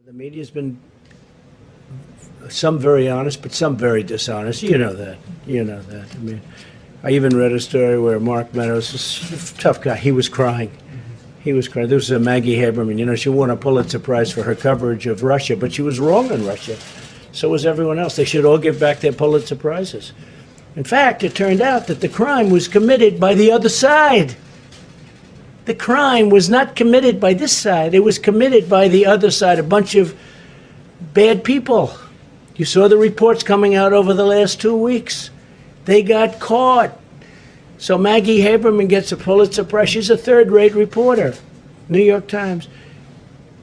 The media's been some very honest, but some very dishonest. You know that. You know that. I mean, I even read a story where Mark Meadows, this tough guy, he was crying. He was crying. This was Maggie Haberman. You know, she won a Pulitzer Prize for her coverage of Russia, but she was wrong on Russia. So was everyone else. They should all give back their Pulitzer Prizes. In fact, it turned out that the crime was committed by the other side. The crime was not committed by this side. It was committed by the other side, a bunch of bad people. You saw the reports coming out over the last 2 weeks. They got caught. So Maggie Haberman gets a Pulitzer Prize. She's a third-rate reporter, New York Times.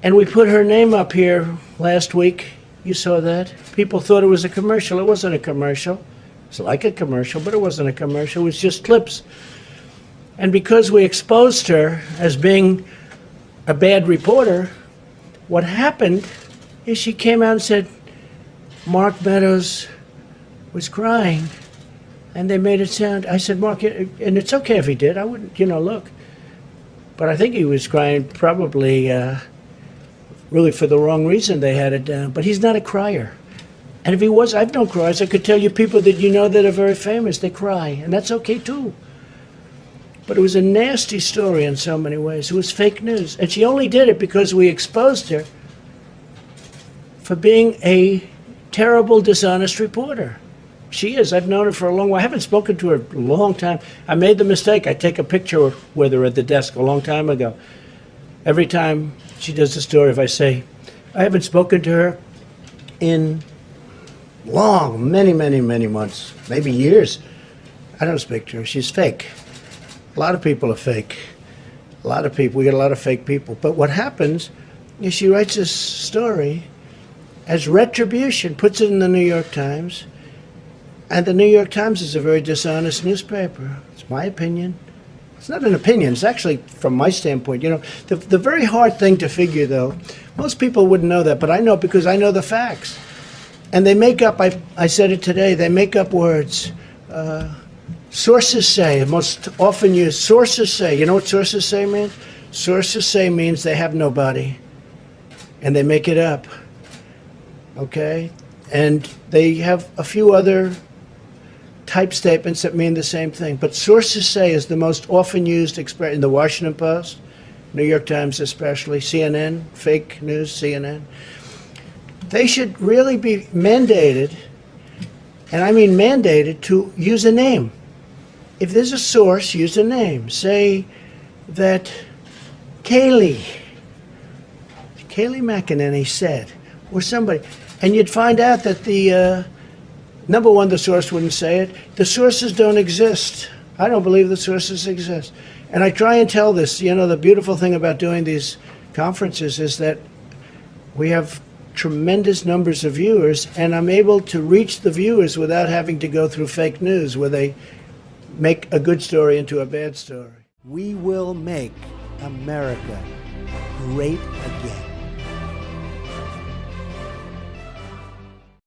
And we put her name up here last week. You saw that. People thought it was a commercial. It wasn't a commercial. It's like a commercial, but it wasn't a commercial. It was just clips. And because we exposed her as being a bad reporter, what happened is she came out and said Mark Meadows was crying, and they made it sound, I said, Mark, and it's okay if he did, I wouldn't, look. But I think he was crying probably really for the wrong reason. They had it down. But he's not a crier. And if he was, I've known criers. I could tell you people that you know that are very famous, they cry, and that's okay too. But it was a nasty story in so many ways. It was fake news. And she only did it because we exposed her for being a terrible, dishonest reporter. She is. I've known her for a long while. I haven't spoken to her a long time. I made the mistake. I take a picture with her at the desk a long time ago. Every time she does a story, if I say, I haven't spoken to her in many, many, many months, maybe years. I don't speak to her. She's fake. A lot of people are fake. A lot of people. We get a lot of fake people. But what happens is she writes this story as retribution, puts it in the New York Times, and the New York Times is a very dishonest newspaper. It's my opinion. It's not an opinion. It's actually, from my standpoint, the very hard thing to figure, though, most people wouldn't know that, but I know because I know the facts. And they make up, I said it today, they make up words. Sources say, most often used, sources say. You know what sources say means? Sources say means they have nobody, and they make it up, okay? And they have a few other type statements that mean the same thing. But sources say is the most often used expression in the Washington Post, New York Times especially, CNN, fake news, CNN. They should really be mandated, and I mean mandated, to use a name. If there's a source, use a name. Say that Kayleigh McEnany said, or somebody, and you'd find out that the, number one, the source wouldn't say it. The sources don't exist. I don't believe the sources exist. And I try and tell this, the beautiful thing about doing these conferences is that we have tremendous numbers of viewers, and I'm able to reach the viewers without having to go through fake news where they make a good story into a bad story. We will make America great again.